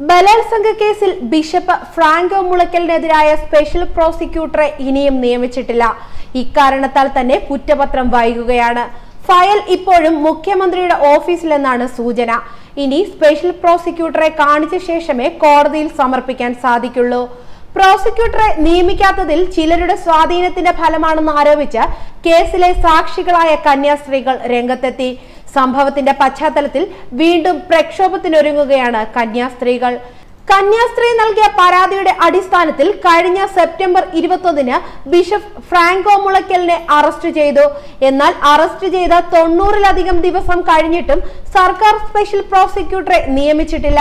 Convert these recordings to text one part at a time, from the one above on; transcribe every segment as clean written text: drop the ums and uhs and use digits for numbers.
ബലാത്സംഗ കേസിൽ bishop Franco മുളയ്ക്കലിനെതിരായ special പ്രോസിക്യൂട്ടറെ ഇനിയും നിയമിച്ചിട്ടില്ല. ഇക്കാരണത്താൽ തന്നെ കുറ്റപത്രം വൈകുകയാണ്. ഫയൽ ഇപ്പോഴും മുഖ്യമന്ത്രിയുടെ ഓഫീസിലെന്നാണ് സൂചന. ഇനി സ്പെഷ്യൽ പ്രോസിക്യൂട്ടറെ കാണിച്ച ശേഷമേ കോടതിയിൽ സമർപ്പിക്കാൻ സാധിക്കുള്ളൂ. പ്രോസിക്യൂട്ടറെ നിയമിക്കാത്തതിൽ ചിലരുടെ സ്വാധീനത്തിന്റെ ഫലമാണെന്ന് ആരോപിച്ച് കേസിലെ സാക്ഷികളായ കന്യാസ്ത്രീകൾ രംഗത്തെത്തി. സംഭവത്തിന്റെ പശ്ചാത്തലത്തിൽ വീണ്ടും പ്രക്ഷോഭത്തിനൊരുങ്ങുകയാണ് കന്യാസ്ത്രീകൾ. കന്യാസ്ത്രീ നൽകിയ പരാതിയുടെ അടിസ്ഥാനത്തിൽ കഴിഞ്ഞ സെപ്റ്റംബർ 21-ന് ബിഷപ്പ് ഫ്രാങ്കോ മുളയ്ക്കലിനെ അറസ്റ്റ് ചെയ്തു. എന്നാൽ അറസ്റ്റ് ചെയ്ത 90-ലധികം ദിവസം കഴിഞ്ഞിട്ടും സർക്കാർ സ്പെഷ്യൽ പ്രോസിക്യൂട്ടറെ നിയമിച്ചിട്ടില്ല.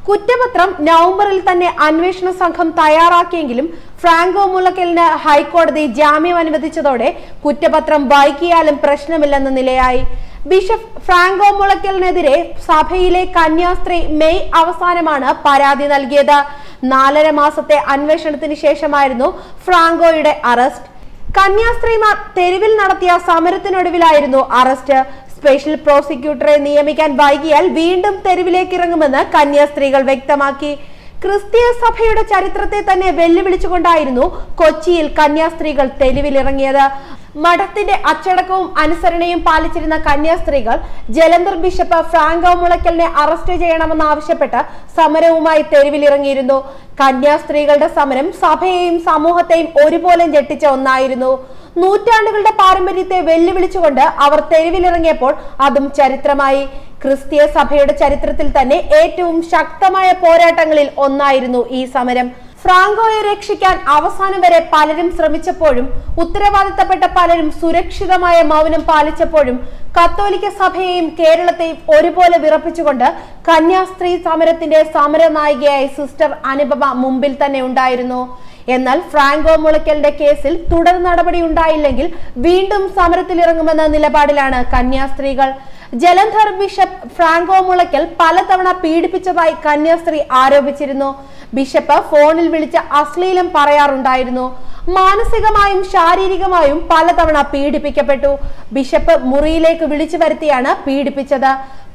കുറ്റപത്രം നവംബറിൽ തന്നെ അന്വേഷണ സംഘം തയ്യാറാക്കിയെങ്കിലും ഫ്രാങ്കോ മുളയ്ക്കലിന് ഹൈക്കോടതി ജാമ്യം അനുവദിച്ചതോടെ കുറ്റപത്രം വൈകിയാലും പ്രശ്നമില്ലെന്ന നിലയായി. ബിഷപ്പ് ഫ്രാങ്കോ മുളയ്ക്കലിനെതിരെ സഭയിലെ കന്യാസ്ത്രീ മെയ് അവസാനമാണ് പരാതി നൽകിയത്. 4.5 മാസത്തെ അന്വേഷണത്തിന് ശേഷമായിരുന്നു ഫ്രാങ്കോയുടെ അറസ്റ്റ്. കന്യാസ്ത്രീമാർ തെരുവിൽ നടത്തിയ സമരത്തിനൊടുവിലായിരുന്നു അറസ്റ്റ്. സ്പെഷ്യൽ പ്രോസിക്യൂട്ടറെ നിയമിക്കാൻ വൈകിയാൽ വീണ്ടും തെരുവിലേക്കിറങ്ങുമെന്ന് കന്യാസ്ത്രീകൾ വ്യക്തമാക്കി. ക്രിസ്തീയ സഭയുടെ ചരിത്രത്തെ തന്നെ വെല്ലുവിളിച്ചുകൊണ്ടായിരുന്നു കൊച്ചിയിൽ കന്യാസ്ത്രീകൾ തെരുവിലിറങ്ങിയത്. മഠത്തിന്റെ അച്ചടക്കവും അനുസരണയും പാലിച്ചിരുന്ന കന്യാസ്ത്രീകൾ ജലന്ധർ ബിഷപ്പ് ഫ്രാങ്കോ മുളയ്ക്കലിനെ അറസ്റ്റ് ചെയ്യണമെന്നാവശ്യപ്പെട്ട് സമരവുമായി തെരുവിലിറങ്ങിയിരുന്നു. കന്യാസ്ത്രീകളുടെ സമരം സഭയെയും സമൂഹത്തെയും ഒരുപോലെ ഞെട്ടിച്ച ഒന്നായിരുന്നു. നൂറ്റാണ്ടുകളുടെ പാരമ്പര്യത്തെ വെല്ലുവിളിച്ചുകൊണ്ട് അവർ തെരുവിലിറങ്ങിയപ്പോൾ അതും ചരിത്രമായി. ക്രിസ്തീയ സഭയുടെ ചരിത്രത്തിൽ തന്നെ ഏറ്റവും ശക്തമായ പോരാട്ടങ്ങളിൽ ഒന്നായിരുന്നു ഈ സമരം. ഫ്രാങ്കോയെ രക്ഷിക്കാൻ അവസാനം വരെ പലരും ശ്രമിച്ചപ്പോഴും ഉത്തരവാദിത്തപ്പെട്ട പലരും സുരക്ഷിതമായ മൗനം പാലിച്ചപ്പോഴും കത്തോലിക്ക സഭയെയും കേരളത്തെയും ഒരുപോലെ വിറപ്പിച്ചുകൊണ്ട് കന്യാസ്ത്രീ സമരത്തിന്റെ സമരനായികയായി സിസ്റ്റർ അനുപമ മുമ്പിൽ തന്നെ ഉണ്ടായിരുന്നു. എന്നാൽ ഫ്രാങ്കോ മുളയ്ക്കലിന്റെ കേസിൽ തുടർ നടപടി ഉണ്ടായില്ലെങ്കിൽ വീണ്ടും സമരത്തിലിറങ്ങുമെന്ന നിലപാടിലാണ് കന്യാസ്ത്രീകൾ. ജലന്ധർ ബിഷപ്പ് ഫ്രാങ്കോ മുളയ്ക്കൽ പലതവണ പീഡിപ്പിച്ചതായി കന്യാസ്ത്രീ ആരോപിച്ചിരുന്നു. ബിഷപ്പ് ഫോണിൽ വിളിച്ച് അശ്ലീലം പറയാറുണ്ടായിരുന്നു. മാനസികമായും ശാരീരികമായും പലതവണ പീഡിപ്പിക്കപ്പെട്ടു. ബിഷപ്പ് മുറിയിലേക്ക് വിളിച്ചു വരുത്തിയാണ് പീഡിപ്പിച്ചത്.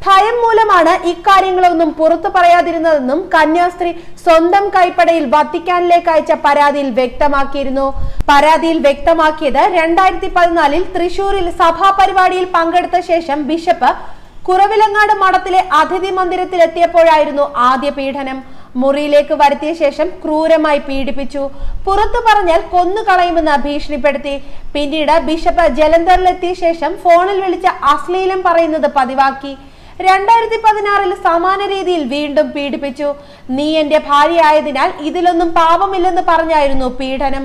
ഭയം മൂലമാണ് ഇക്കാര്യങ്ങളൊന്നും പുറത്തു പറയാതിരുന്നതെന്നും കന്യാസ്ത്രീ സ്വന്തം കൈപ്പടയിൽ വത്തിക്കാനിലേക്ക് അയച്ച പരാതിയിൽ വ്യക്തമാക്കിയിരുന്നു. പരാതിയിൽ വ്യക്തമാക്കിയത് 2014-ൽ തൃശൂരിൽ സഭാ പരിപാടിയിൽ പങ്കെടുത്ത ശേഷം ബിഷപ്പ് കുറവിലങ്ങാട് മഠത്തിലെ അതിഥി മന്ദിരത്തിലെത്തിയപ്പോഴായിരുന്നു ആദ്യ പീഡനം. മുറിയിലേക്ക് വരുത്തിയ ശേഷം ക്രൂരമായി പീഡിപ്പിച്ചു. പുറത്തു പറഞ്ഞാൽ കൊന്നുകളയുമെന്ന് ഭീഷണിപ്പെടുത്തി. പിന്നീട് ബിഷപ്പ് ജലന്ധറിലെത്തിയ ശേഷം ഫോണിൽ വിളിച്ച അശ്ലീലം പറയുന്നത് പതിവാക്കി. 2016-ൽ സമാന രീതിയിൽ വീണ്ടും പീഡിപ്പിച്ചു. നീ എന്റെ ഭാര്യയായതിനാൽ ഇതിലൊന്നും പാപമില്ലെന്ന് പറഞ്ഞായിരുന്നു പീഡനം.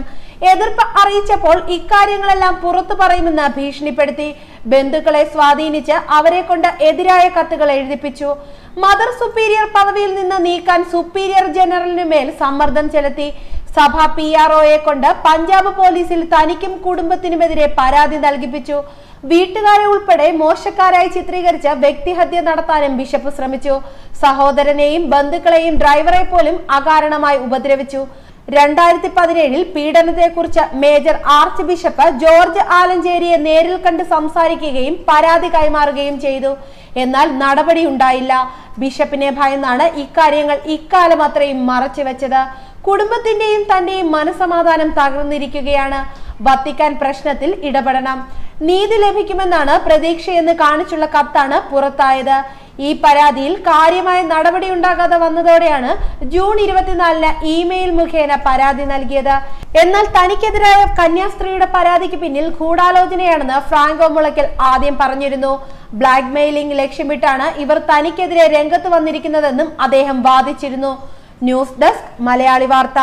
എതിർപ്പ് അറിയിച്ചപ്പോൾ ഇക്കാര്യങ്ങളെല്ലാം പുറത്തു പറയുമെന്ന് ഭീഷണിപ്പെടുത്തി. ബന്ധുക്കളെ സ്വാധീനിച്ച് അവരെ കൊണ്ട് എതിരായ കത്തുകൾ എഴുതിപ്പിച്ചു. മദർ സുപ്പീരിയർ പദവിയിൽ നിന്ന് നീക്കാൻ സുപ്പീരിയർ ജനറലിനു മേൽ സമ്മർദ്ദം ചെലുത്തി. സഭ PROയെ കൊണ്ട് പഞ്ചാബ് പോലീസിൽ തനിക്കും കുടുംബത്തിനുമെതിരെ പരാതി നൽകിപ്പിച്ചു. വീട്ടുകാരെ ഉൾപ്പെടെ മോശക്കാരായി ചിത്രീകരിച്ച് വ്യക്തിഹത്യ നടത്താനും ബിഷപ്പ് ശ്രമിച്ചു. സഹോദരനെയും ബന്ധുക്കളെയും ഡ്രൈവറെ പോലും അകാരണമായി ഉപദ്രവിച്ചു. 2017-ൽ പീഡനത്തെക്കുറിച്ച് മേജർ ആർച്ച് ബിഷപ്പ് ജോർജ് ആലഞ്ചേരിയെ നേരിൽ കണ്ട് സംസാരിക്കുകയും പരാതി കൈമാറുകയും ചെയ്തു. എന്നാൽ നടപടി ഉണ്ടായില്ല. ബിഷപ്പിനെ ഭയന്നാണ് ഇക്കാര്യങ്ങൾ ഇക്കാലം അത്രയും മറച്ചുവെച്ചത്. കുടുംബത്തിന്റെയും തന്റെയും മനസമാധാനം തകർന്നിരിക്കുകയാണ്. വത്തിക്കാൻ പ്രശ്നത്തിൽ ഇടപെടണം, നീതി ലഭിക്കുമെന്നാണ് പ്രതീക്ഷയെന്ന് കാണിച്ചുള്ള കത്താണ് പുറത്തായത്. ഈ പരാതിയിൽ കാര്യമായ നടപടി ഉണ്ടാകാതെ വന്നതോടെയാണ് ജൂൺ 24-ന് ഇമെയിൽ മുഖേന പരാതി നൽകിയത്. എന്നാൽ തനിക്കെതിരായ കന്യാസ്ത്രീയുടെ പരാതിക്ക് പിന്നിൽ ഗൂഢാലോചനയാണെന്ന് ഫ്രാങ്കോ മുളയ്ക്കൽ ആദ്യം പറഞ്ഞിരുന്നു. ബ്ലാക്ക് മെയിലിംഗ് ലക്ഷ്യമിട്ടാണ് ഇവർ തനിക്കെതിരെ രംഗത്ത് വന്നിരിക്കുന്നതെന്നും അദ്ദേഹം വാദിച്ചിരുന്നു. ന്യൂസ് ഡെസ്ക് മലയാളി വാർത്ത.